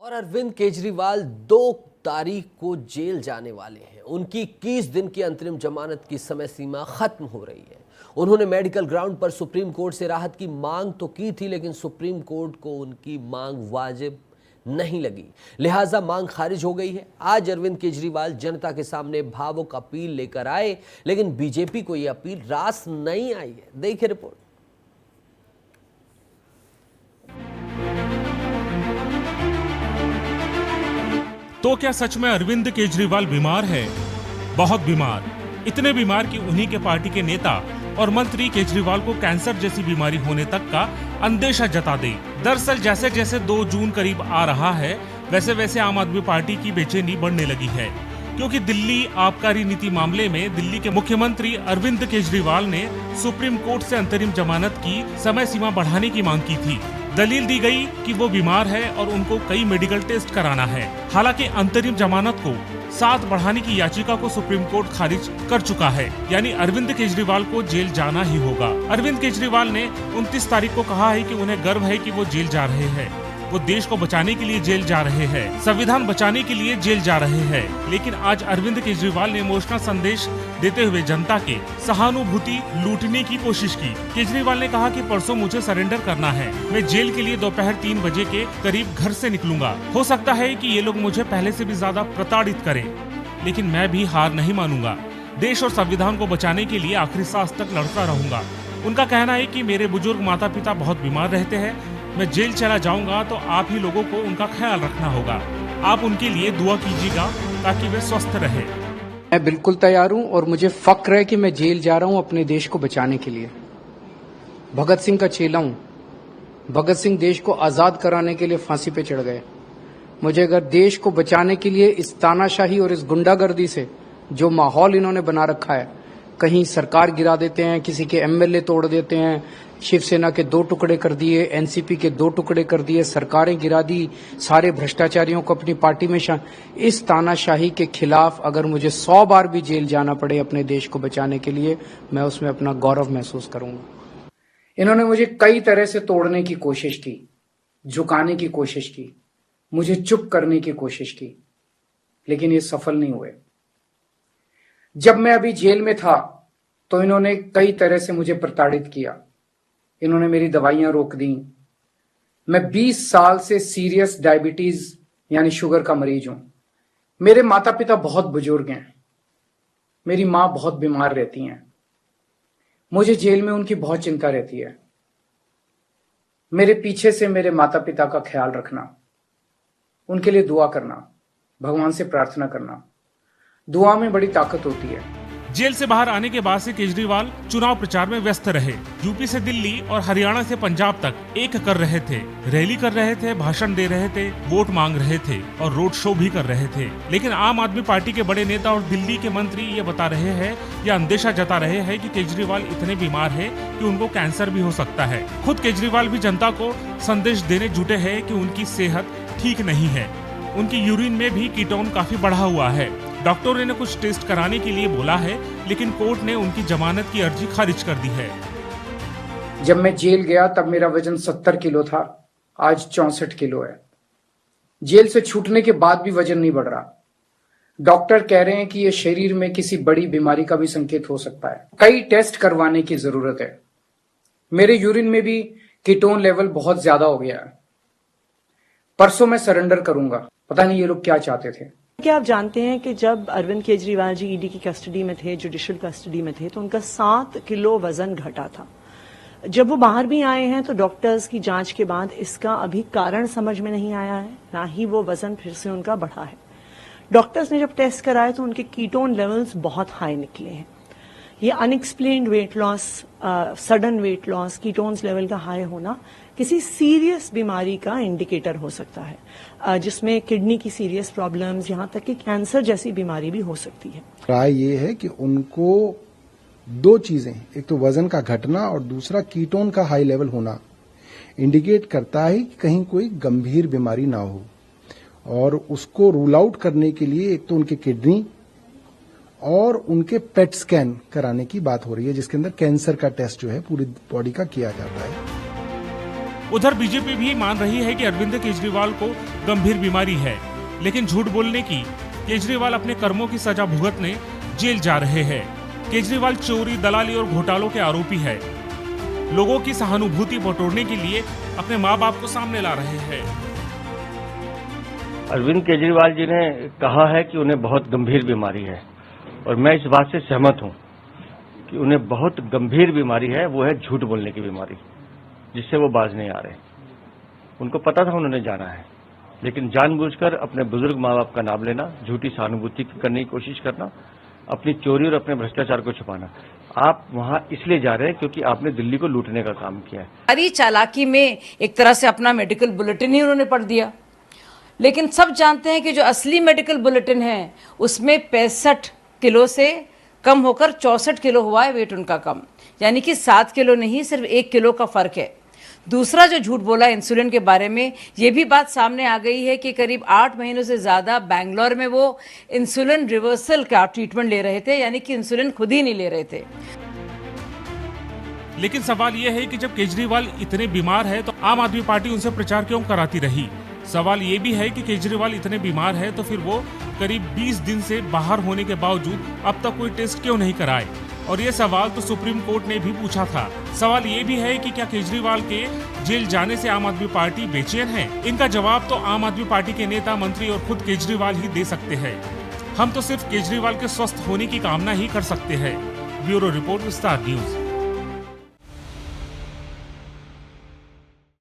और अरविंद केजरीवाल 2 तारीख को जेल जाने वाले हैं। उनकी 21 दिन की अंतरिम जमानत की समय सीमा खत्म हो रही है। उन्होंने मेडिकल ग्राउंड पर सुप्रीम कोर्ट से राहत की मांग तो की थी, लेकिन सुप्रीम कोर्ट को उनकी मांग वाजिब नहीं लगी, लिहाजा मांग खारिज हो गई है। आज अरविंद केजरीवाल जनता के सामने भावुक अपील लेकर आए, लेकिन बीजेपी को यह अपील रास नहीं आई है। देखिए रिपोर्ट। तो क्या सच में अरविंद केजरीवाल बीमार है? बहुत बीमार, इतने बीमार कि उन्हीं के पार्टी के नेता और मंत्री केजरीवाल को कैंसर जैसी बीमारी होने तक का अंदेशा जता दे। दरअसल जैसे जैसे 2 जून करीब आ रहा है, वैसे वैसे आम आदमी पार्टी की बेचैनी बढ़ने लगी है, क्योंकि दिल्ली आबकारी नीति मामले में दिल्ली के मुख्यमंत्री अरविंद केजरीवाल ने सुप्रीम कोर्ट से अंतरिम जमानत की समय सीमा बढ़ाने की मांग की थी। दलील दी गई कि वो बीमार है और उनको कई मेडिकल टेस्ट कराना है। हालांकि अंतरिम जमानत को 7 बढ़ाने की याचिका को सुप्रीम कोर्ट खारिज कर चुका है, यानी अरविंद केजरीवाल को जेल जाना ही होगा। अरविंद केजरीवाल ने 29 तारीख को कहा है कि उन्हें गर्व है कि वो जेल जा रहे हैं। वो देश को बचाने के लिए जेल जा रहे हैं, संविधान बचाने के लिए जेल जा रहे हैं। लेकिन आज अरविंद केजरीवाल ने इमोशनल संदेश देते हुए जनता के सहानुभूति लूटने की कोशिश की। केजरीवाल ने कहा कि परसों मुझे सरेंडर करना है, मैं जेल के लिए दोपहर 3 बजे के करीब घर से निकलूंगा। हो सकता है कि ये लोग मुझे पहले से भी ज्यादा प्रताड़ित करें, लेकिन मैं भी हार नहीं मानूंगा। देश और संविधान को बचाने के लिए आखिरी सांस तक लड़ता रहूंगा। उनका कहना है कि मेरे बुजुर्ग माता पिता बहुत बीमार रहते हैं, मैं जेल चला जाऊंगा तो आप ही लोगों को उनका ख्याल रखना होगा। आप उनके लिए दुआ कीजिएगा ताकि वे स्वस्थ रहे। मैं बिल्कुल तैयार हूं और मुझे फक्र है कि मैं जेल जा रहा हूं अपने देश को बचाने के लिए। भगत सिंह का चेला हूं। भगत सिंह देश को आजाद कराने के लिए फांसी पे चढ़ गए। मुझे अगर देश को बचाने के लिए इस तानाशाही और इस गुंडागर्दी से जो माहौल इन्होंने बना रखा है, कहीं सरकार गिरा देते हैं, किसी के एमएलए तोड़ देते हैं, शिवसेना के 2 टुकड़े कर दिए, एनसीपी के 2 टुकड़े कर दिए, सरकारें गिरा दी, सारे भ्रष्टाचारियों को अपनी पार्टी में इस तानाशाही के खिलाफ अगर मुझे 100 बार भी जेल जाना पड़े अपने देश को बचाने के लिए, मैं उसमें अपना गौरव महसूस करूंगा। इन्होंने मुझे कई तरह से तोड़ने की कोशिश की, झुकाने की कोशिश की, मुझे चुप करने की कोशिश की, लेकिन ये सफल नहीं हुए। जब मैं अभी जेल में था तो इन्होंने कई तरह से मुझे प्रताड़ित किया। इन्होंने मेरी दवाइयां रोक दी। मैं 20 साल से सीरियस डायबिटीज यानी शुगर का मरीज हूं। मेरे माता पिता बहुत बुजुर्ग हैं। मेरी मां बहुत बीमार रहती हैं। मुझे जेल में उनकी बहुत चिंता रहती है। मेरे पीछे से मेरे माता पिता का ख्याल रखना, उनके लिए दुआ करना, भगवान से प्रार्थना करना। दुआ में बड़ी ताकत होती है। जेल से बाहर आने के बाद से केजरीवाल चुनाव प्रचार में व्यस्त रहे। यूपी से दिल्ली और हरियाणा से पंजाब तक एक कर रहे थे, रैली कर रहे थे, भाषण दे रहे थे, वोट मांग रहे थे और रोड शो भी कर रहे थे। लेकिन आम आदमी पार्टी के बड़े नेता और दिल्ली के मंत्री ये बता रहे हैं या अंदेशा जता रहे हैं कि केजरीवाल इतने बीमार है कि उनको कैंसर भी हो सकता है। खुद केजरीवाल भी जनता को संदेश देने जुटे हैं कि उनकी सेहत ठीक नहीं है। उनकी यूरिन में भी कीटोन काफी बढ़ा हुआ है। डॉक्टरों ने कुछ टेस्ट कराने के लिए बोला है, लेकिन कोर्ट ने उनकी जमानत की अर्जी खारिज कर दी है। जब मैं जेल गया तब मेरा वजन 70 किलो था, आज 64 किलो है। जेल से छूटने के बाद भी वजन नहीं बढ़ रहा। डॉक्टर कह रहे हैं कि यह शरीर में किसी बड़ी बीमारी का भी संकेत हो सकता है। कई टेस्ट करवाने की जरूरत है। मेरे यूरिन में भी कीटोन लेवल बहुत ज्यादा हो गया है। परसों मैं सरेंडर करूंगा। पता नहीं ये लोग क्या चाहते थे। क्या आप जानते हैं कि जब अरविंद केजरीवाल जी ईडी की कस्टडी में थे, जुडिशियल कस्टडी में थे, तो उनका 7 किलो वजन घटा था। जब वो बाहर भी आए हैं तो डॉक्टर्स की जांच के बाद इसका अभी कारण समझ में नहीं आया है, ना ही वो वजन फिर से उनका बढ़ा है। डॉक्टर्स ने जब टेस्ट कराए तो उनके कीटोन लेवल्स बहुत हाई निकले हैं। ये unexplained weight loss, sudden weight loss, ketones level का हाई होना किसी सीरियस बीमारी का इंडिकेटर हो सकता है, जिसमें किडनी की सीरियस प्रॉब्लम्स, यहाँ तक कि कैंसर जैसी बीमारी भी हो सकती है। राय ये है कि उनको 2 चीजें, एक तो वजन का घटना और दूसरा कीटोन का हाई लेवल होना इंडिकेट करता है कि कहीं कोई गंभीर बीमारी ना हो, और उसको रूल आउट करने के लिए एक तो उनके किडनी और उनके पेट स्कैन कराने की बात हो रही है, जिसके अंदर कैंसर का टेस्ट जो है पूरी बॉडी का किया जाता है। उधर बीजेपी भी मान रही है कि अरविंद केजरीवाल को गंभीर बीमारी है, लेकिन झूठ बोलने की केजरीवाल अपने कर्मों की सजा भुगतने जेल जा रहे हैं। केजरीवाल चोरी, दलाली और घोटालों के आरोपी है। लोगों की सहानुभूति बटोरने के लिए अपने माँ बाप को सामने ला रहे हैं। अरविंद केजरीवाल जी ने कहा है कि उन्हें बहुत गंभीर बीमारी है और मैं इस बात से सहमत हूं कि उन्हें बहुत गंभीर बीमारी है। वो है झूठ बोलने की बीमारी, जिससे वो बाज नहीं आ रहे। उनको पता था उन्होंने जाना है, लेकिन जानबूझकर अपने बुजुर्ग माँ बाप का नाम लेना, झूठी सहानुभूति करने की कोशिश करना, अपनी चोरी और अपने भ्रष्टाचार को छुपाना। आप वहां इसलिए जा रहे हैं क्योंकि आपने दिल्ली को लूटने का काम किया है। सारी चालाकी में एक तरह से अपना मेडिकल बुलेटिन ही उन्होंने पढ़ दिया, लेकिन सब जानते हैं कि जो असली मेडिकल बुलेटिन है उसमें 65 किलो से कम होकर 64 किलो हुआ है वेट उनका कम, यानी कि 7 किलो नहीं, सिर्फ 1 किलो का फर्क है। दूसरा जो झूठ बोला इंसुलिन के बारे में, ये भी बात सामने आ गई है कि करीब 8 महीनों से ज़्यादा बैंगलोर में वो इंसुलिन रिवर्सल का ट्रीटमेंट ले रहे थे, यानी कि इंसुलिन खुद ही नहीं ले रहे थे। लेकिन सवाल यह है कि जब केजरीवाल इतने बीमार है तो आम आदमी पार्टी उनसे प्रचार क्यों कराती रही। सवाल ये भी है कि केजरीवाल इतने बीमार है तो फिर वो करीब 20 दिन से बाहर होने के बावजूद अब तक कोई टेस्ट क्यों नहीं कराए। और ये सवाल तो सुप्रीम कोर्ट ने भी पूछा था। सवाल ये भी है कि क्या केजरीवाल के जेल जाने से आम आदमी पार्टी बेचैन है। इनका जवाब तो आम आदमी पार्टी के नेता, मंत्री और खुद केजरीवाल ही दे सकते हैं। हम तो सिर्फ केजरीवाल के स्वस्थ होने की कामना ही कर सकते हैं। ब्यूरो रिपोर्ट, विस्तार न्यूज।